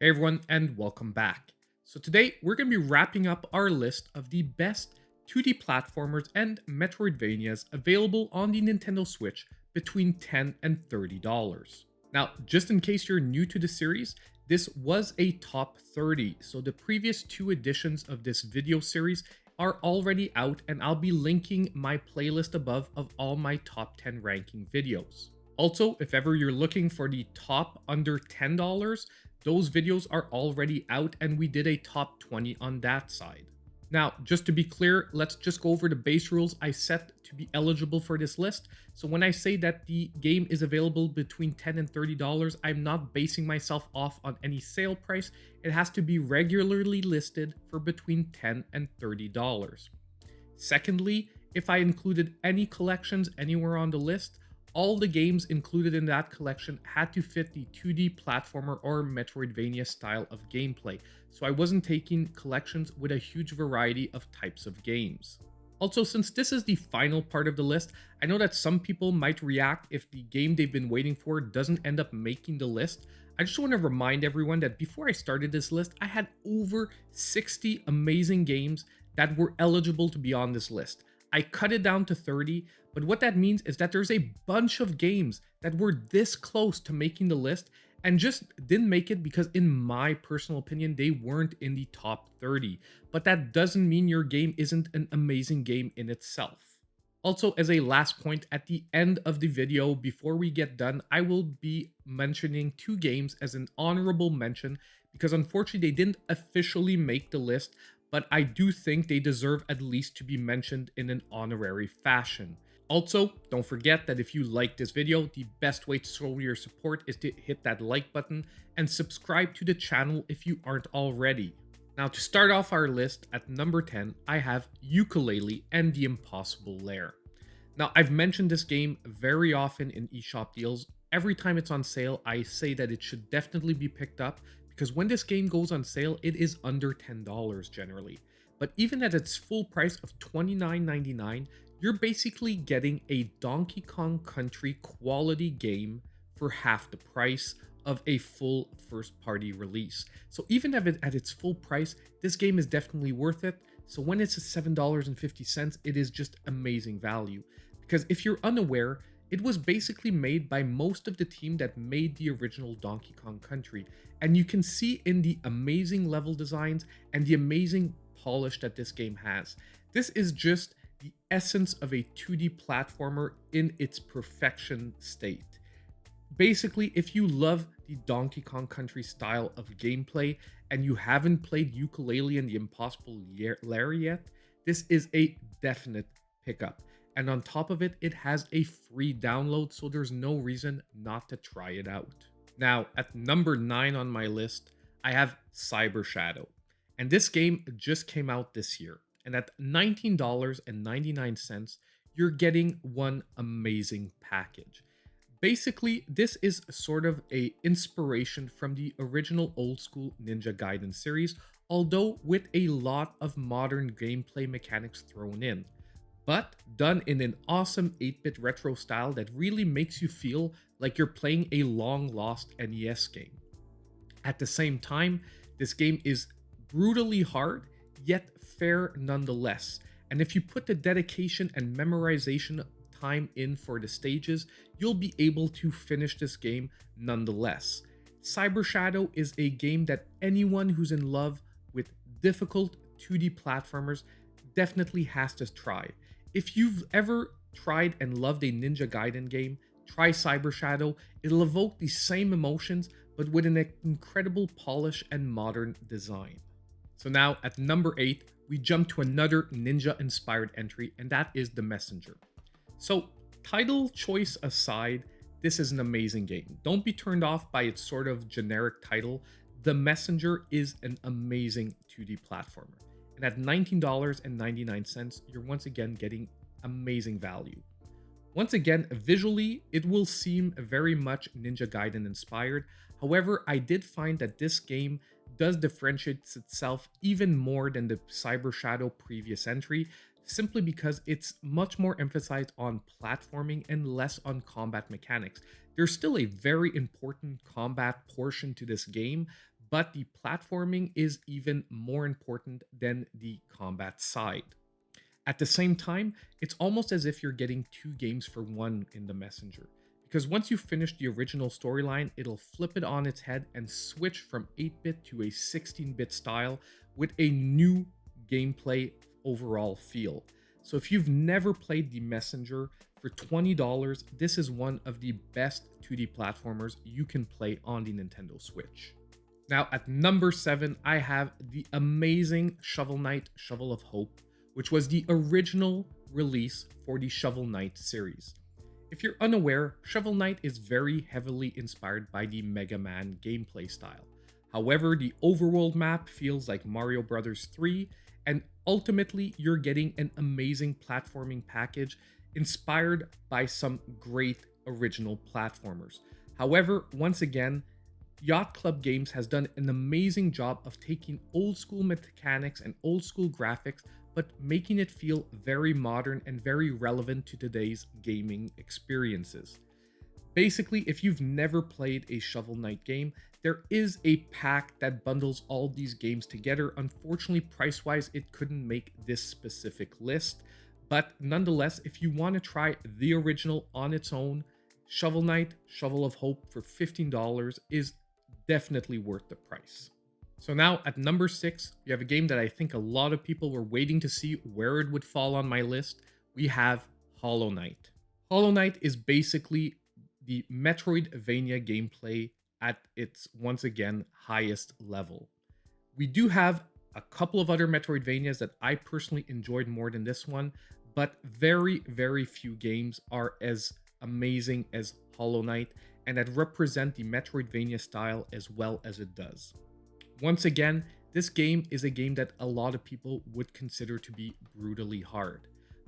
Hey everyone, and welcome back. So today we're going to be wrapping up our list of the best 2D platformers and Metroidvanias available on the Nintendo Switch between $10 and $30. Now, just in case you're new to the series, this was a top 30, so the previous two editions of this video series are already out, and I'll be linking my playlist above of all my top 10 ranking videos. Also, if ever you're looking for the top under $10, those videos are already out and we did a top 20 on that side. Now, just to be clear, let's just go over the base rules I set to be eligible for this list. So when I say that the game is available between $10 and $30, I'm not basing myself off on any sale price. It has to be regularly listed for between $10 and $30. Secondly, if I included any collections anywhere on the list, all the games included in that collection had to fit the 2D platformer or Metroidvania style of gameplay, so I wasn't taking collections with a huge variety of types of games. Also, since this is the final part of the list, I know that some people might react if the game they've been waiting for doesn't end up making the list. I just want to remind everyone that before I started this list, I had over 60 amazing games that were eligible to be on this list. I cut it down to 30, but what that means is that there's a bunch of games that were this close to making the list and just didn't make it because, in my personal opinion, they weren't in the top 30. But that doesn't mean your game isn't an amazing game in itself. Also, as a last point, at the end of the video, before we get done, I will be mentioning two games as an honorable mention because unfortunately they didn't officially make the list, but I do think they deserve at least to be mentioned in an honorary fashion. Also, don't forget that if you like this video, the best way to show your support is to hit that like button and subscribe to the channel if you aren't already. Now, to start off our list, at number 10, I have YookaLaylee and the Impossible Lair. Now, I've mentioned this game very often in eShop deals. Every time it's on sale, I say that it should definitely be picked up because when this game goes on sale, it is under $10 generally. But even at its full price of $29.99, you're basically getting a Donkey Kong Country quality game for half the price of a full first-party release. So even at its full price, this game is definitely worth it. So when it's at $7.50, it is just amazing value. Because if you're unaware, it was basically made by most of the team that made the original Donkey Kong Country. And you can see in the amazing level designs and the amazing polish that this game has. This is just the essence of a 2D platformer in its perfection state. Basically, if you love the Donkey Kong Country style of gameplay and you haven't played YookaLaylee and the Impossible Lair yet, this is a definite pickup. And on top of it, it has a free download, so there's no reason not to try it out. Now, at number 9 on my list, I have Cyber Shadow. And this game just came out this year. And at $19.99, you're getting one amazing package. Basically, this is sort of a inspiration from the original old school Ninja Gaiden series, although with a lot of modern gameplay mechanics thrown in, but done in an awesome 8-bit retro style that really makes you feel like you're playing a long-lost NES game. At the same time, this game is brutally hard, yet fair nonetheless. And if you put the dedication and memorization time in for the stages, you'll be able to finish this game nonetheless. Cyber Shadow is a game that anyone who's in love with difficult 2D platformers definitely has to try. If you've ever tried and loved a Ninja Gaiden game, try Cyber Shadow. It'll evoke the same emotions, but with an incredible polish and modern design. So now at number 8, we jump to another ninja-inspired entry, and that is The Messenger. So title choice aside, this is an amazing game. Don't be turned off by its sort of generic title. The Messenger is an amazing 2D platformer. And at $19.99, you're once again getting amazing value. Once again, visually, it will seem very much Ninja Gaiden inspired. However, I did find that this game does differentiate itself even more than the Cyber Shadow previous entry, simply because it's much more emphasized on platforming and less on combat mechanics. There's still a very important combat portion to this game, but the platforming is even more important than the combat side. At the same time, it's almost as if you're getting two games for one in the Messenger. Because once you finish the original storyline, it'll flip it on its head and switch from 8-bit to a 16-bit style with a new gameplay overall feel. So if you've never played The Messenger, for $20, this is one of the best 2D platformers you can play on the Nintendo Switch. Now at number 7, I have the amazing Shovel Knight Shovel of Hope, which was the original release for the Shovel Knight series. If you're unaware, Shovel Knight is very heavily inspired by the Mega Man gameplay style. However, the overworld map feels like Mario Bros. 3, and ultimately you're getting an amazing platforming package inspired by some great original platformers. However, once again, Yacht Club Games has done an amazing job of taking old school mechanics and old school graphics, but making it feel very modern and very relevant to today's gaming experiences. Basically, if you've never played a Shovel Knight game, there is a pack that bundles all these games together. Unfortunately, price-wise, it couldn't make this specific list. But nonetheless, if you want to try the original on its own, Shovel Knight Shovel of Hope for $15 is definitely worth the price. So now at number 6, we have a game that I think a lot of people were waiting to see where it would fall on my list. We have Hollow Knight. Hollow Knight is basically the Metroidvania gameplay at its, once again, highest level. We do have a couple of other Metroidvanias that I personally enjoyed more than this one, but very, very few games are as amazing as Hollow Knight and that represent the Metroidvania style as well as it does. Once again, this game is a game that a lot of people would consider to be brutally hard.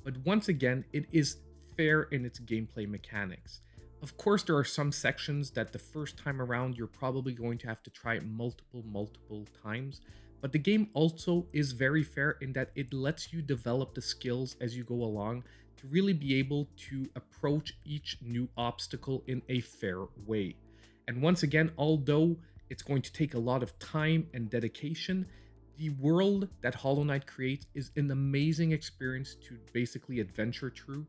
But once again, it is fair in its gameplay mechanics. Of course, there are some sections that the first time around you're probably going to have to try multiple times, but the game also is very fair in that it lets you develop the skills as you go along to really be able to approach each new obstacle in a fair way. And once again, although it's going to take a lot of time and dedication, the world that Hollow Knight creates is an amazing experience to basically adventure through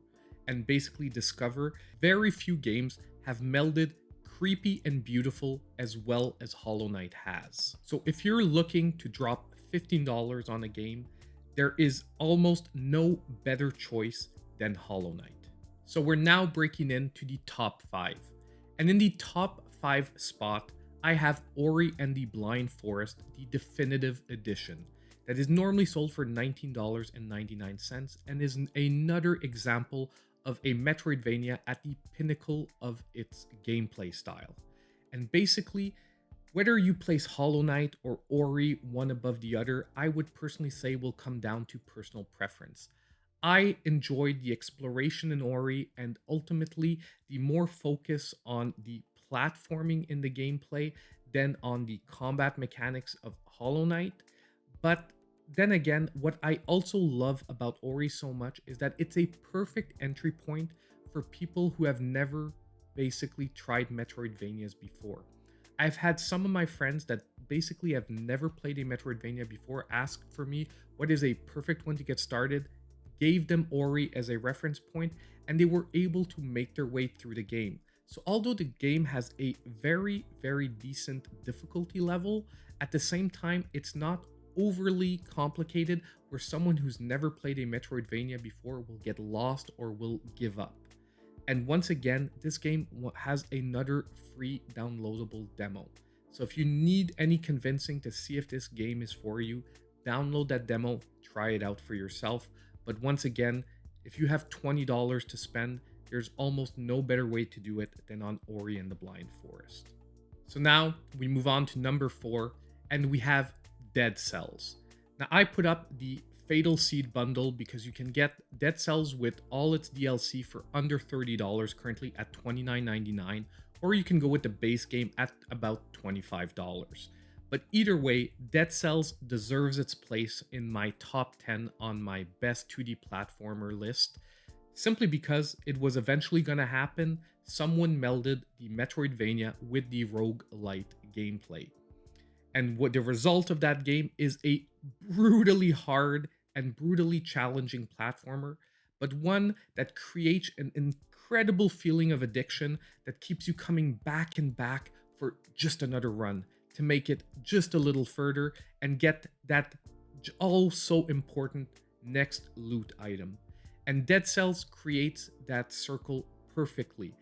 and basically discover. Very few games have melded creepy and beautiful as well as Hollow Knight has. So if you're looking to drop $15 on a game, there is almost no better choice than Hollow Knight. So we're now breaking into the top 5. And in the top 5 spot, I have Ori and the Blind Forest, the definitive edition, that is normally sold for $19.99 and is another example of a Metroidvania at the pinnacle of its gameplay style. And basically, whether you place Hollow Knight or Ori one above the other, I would personally say will come down to personal preference. I enjoyed the exploration in Ori and ultimately the more focus on the platforming in the gameplay than on the combat mechanics of Hollow Knight. But then again, what I also love about Ori so much is that it's a perfect entry point for people who have never basically tried Metroidvanias before. I've had some of my friends that basically have never played a Metroidvania before ask for me what is a perfect one to get started, gave them Ori as a reference point, and they were able to make their way through the game. So although the game has a very, very decent difficulty level, at the same time, it's not overly complicated where someone who's never played a Metroidvania before will get lost or will give up. And once again, this game has another free downloadable demo. So if you need any convincing to see if this game is for you, download that demo, try it out for yourself. But once again, if you have $20 to spend, there's almost no better way to do it than on Ori and the Blind Forest. So now we move on to number 4, and we have Dead Cells. Now I put up the Fatal Seed bundle because you can get Dead Cells with all its DLC for under $30 currently at $29.99, or you can go with the base game at about $25. But either way, Dead Cells deserves its place in my top 10 on my best 2D platformer list, simply because it was eventually going to happen. Someone melded the Metroidvania with the roguelite gameplay. And what the result of that game is a brutally hard and brutally challenging platformer, but one that creates an incredible feeling of addiction that keeps you coming back and back for just another run to make it just a little further and get that all so important next loot item. And Dead Cells creates that circle perfectly.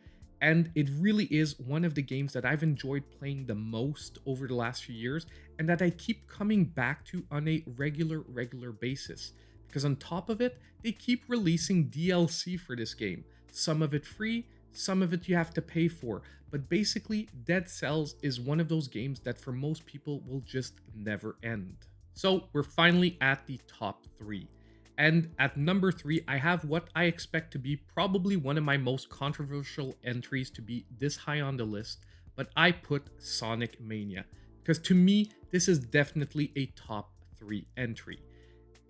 And it really is one of the games that I've enjoyed playing the most over the last few years and that I keep coming back to on a regular basis. Because on top of it, they keep releasing DLC for this game. Some of it free, some of it you have to pay for. But basically, Dead Cells is one of those games that for most people will just never end. So we're finally at the top 3. And at number 3, I have what I expect to be probably one of my most controversial entries to be this high on the list, but I put Sonic Mania, because to me, this is definitely a top 3 entry.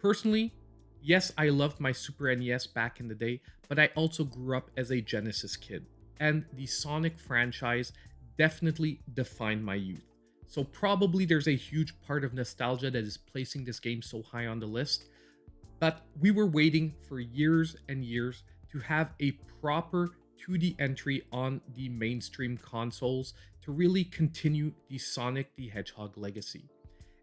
Personally, yes, I loved my Super NES back in the day, but I also grew up as a Genesis kid, and the Sonic franchise definitely defined my youth. So probably there's a huge part of nostalgia that is placing this game so high on the list. But we were waiting for years and years to have a proper 2D entry on the mainstream consoles to really continue the Sonic the Hedgehog legacy.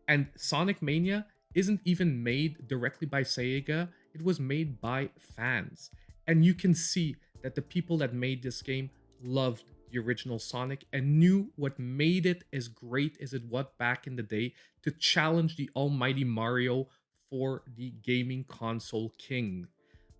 And Sonic Mania isn't even made directly by Sega, it was made by fans. And you can see that the people that made this game loved the original Sonic and knew what made it as great as it was back in the day to challenge the almighty Mario for the gaming console king.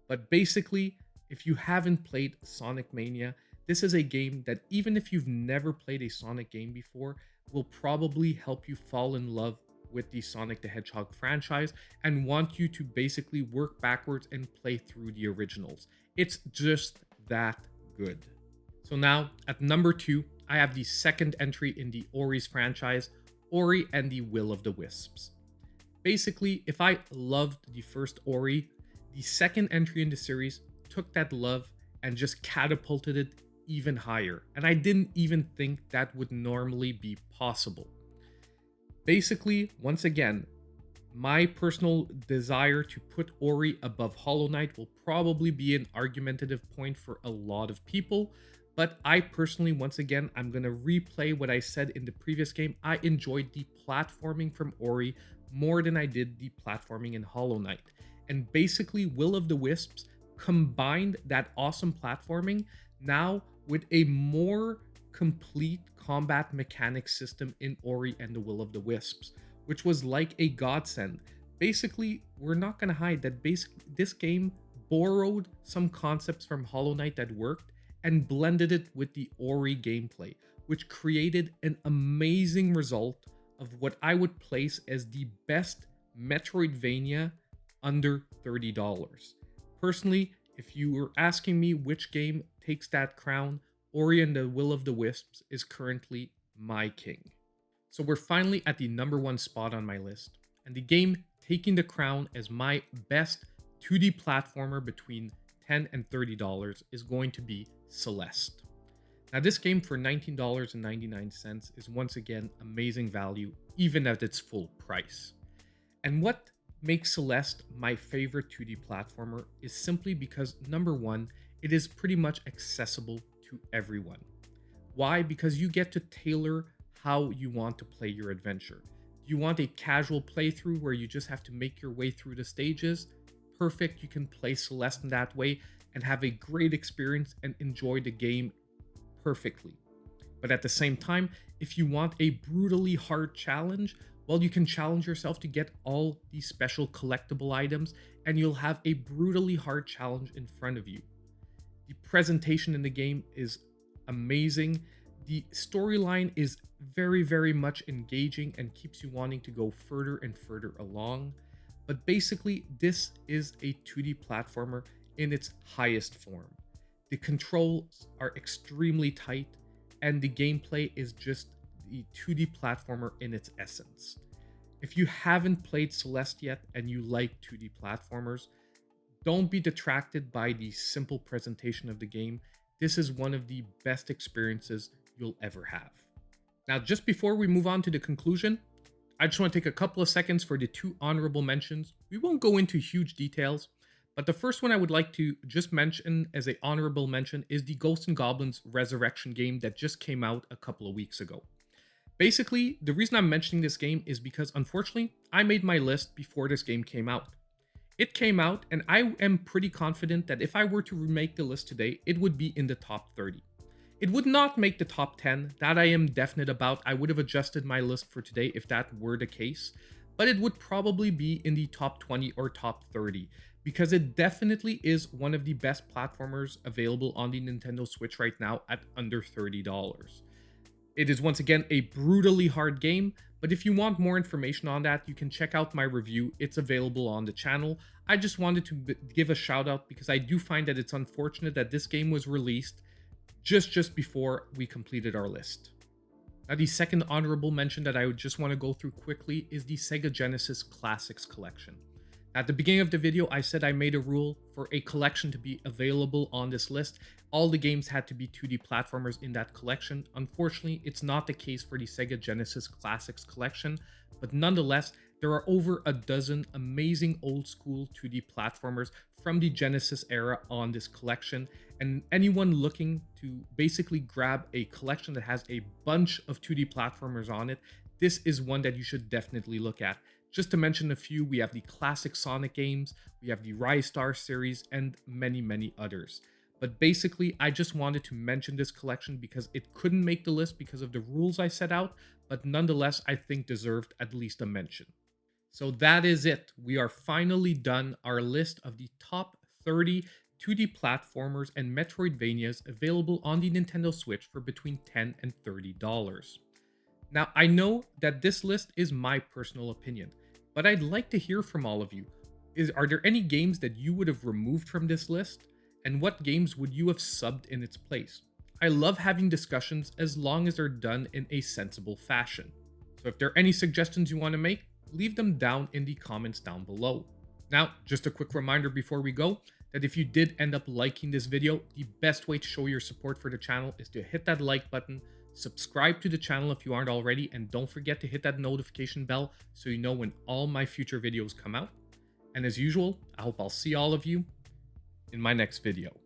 But basically, if you haven't played Sonic Mania, this is a game that even if you've never played a Sonic game before, will probably help you fall in love with the Sonic the Hedgehog franchise and want you to basically work backwards and play through the originals. It's just that good. So now, at number 2, I have the second entry in the Ori's franchise, Ori and the Will of the Wisps. Basically, if I loved the first Ori, the second entry in the series took that love and just catapulted it even higher. And I didn't even think that would normally be possible. Basically, once again, my personal desire to put Ori above Hollow Knight will probably be an argumentative point for a lot of people. But I personally, once again, I'm going to replay what I said in the previous game. I enjoyed the platforming from Ori more than I did the platforming in Hollow Knight. And basically, Will of the Wisps combined that awesome platforming now with a more complete combat mechanic system in Ori and the Will of the Wisps, which was like a godsend. Basically, we're not going to hide that this game borrowed some concepts from Hollow Knight that worked and blended it with the Ori gameplay, which created an amazing result of what I would place as the best Metroidvania under $30. Personally, if you were asking me which game takes that crown, Ori and the Will of the Wisps is currently my king. So we're finally at the number 1 spot on my list, and the game taking the crown as my best 2D platformer between $10 and $30 is going to be Celeste. Now, this game for $19.99 is once again amazing value, even at its full price. And what makes Celeste my favorite 2D platformer is simply because, number 1, it is pretty much accessible to everyone. Why? Because you get to tailor how you want to play your adventure. You want a casual playthrough where you just have to make your way through the stages? Perfect, you can play Celeste in that way and have a great experience and enjoy the game perfectly. But at the same time, if you want a brutally hard challenge, well, you can challenge yourself to get all these special collectible items and you'll have a brutally hard challenge in front of you. The presentation in the game is amazing. The storyline is very much engaging and keeps you wanting to go further and further along. But basically, this is a 2D platformer in its highest form. The controls are extremely tight, and the gameplay is just the 2D platformer in its essence. If you haven't played Celeste yet and you like 2D platformers, don't be detracted by the simple presentation of the game. This is one of the best experiences you'll ever have. Now, just before we move on to the conclusion, I just want to take a couple of seconds for the 2 honorable mentions. We won't go into huge details, but the first one I would like to just mention as a honorable mention is the Ghosts and Goblins Resurrection game that just came out a couple of weeks ago. Basically, the reason I'm mentioning this game is because unfortunately, I made my list before this game came out. It came out, and I am pretty confident that if I were to remake the list today, it would be in the top 30. It would not make the top 10, that I am definite about. I would have adjusted my list for today if that were the case, but it would probably be in the top 20 or top 30, because it definitely is one of the best platformers available on the Nintendo Switch right now at under $30. It is once again a brutally hard game, but if you want more information on that, you can check out my review. It's available on the channel. I just wanted to give a shout out because I do find that it's unfortunate that this game was released just before we completed our list. Now, the second honorable mention that I would just want to go through quickly is the Sega Genesis Classics Collection. At the beginning of the video, I said I made a rule for a collection to be available on this list. All the games had to be 2D platformers in that collection. Unfortunately, it's not the case for the Sega Genesis Classics Collection, but nonetheless, there are over a dozen amazing old school 2D platformers from the Genesis era on this collection, and anyone looking to basically grab a collection that has a bunch of 2D platformers on it, this is one that you should definitely look at. Just to mention a few, we have the classic Sonic games, we have the Rise Star series, and many others. But basically, I just wanted to mention this collection because it couldn't make the list because of the rules I set out, but nonetheless, I think deserved at least a mention. So that is it. We are finally done our list of the top 30 2D platformers and Metroidvanias available on the Nintendo Switch for between $10 and $30. Now, I know that this list is my personal opinion, but I'd like to hear from all of you. Are there any games that you would have removed from this list? And what games would you have subbed in its place? I love having discussions as long as they're done in a sensible fashion. So if there are any suggestions you want to make, leave them down in the comments down below. Now, just a quick reminder before we go, that if you did end up liking this video, the best way to show your support for the channel is to hit that like button, subscribe to the channel if you aren't already, and don't forget to hit that notification bell so you know when all my future videos come out. And as usual, I hope I'll see all of you in my next video.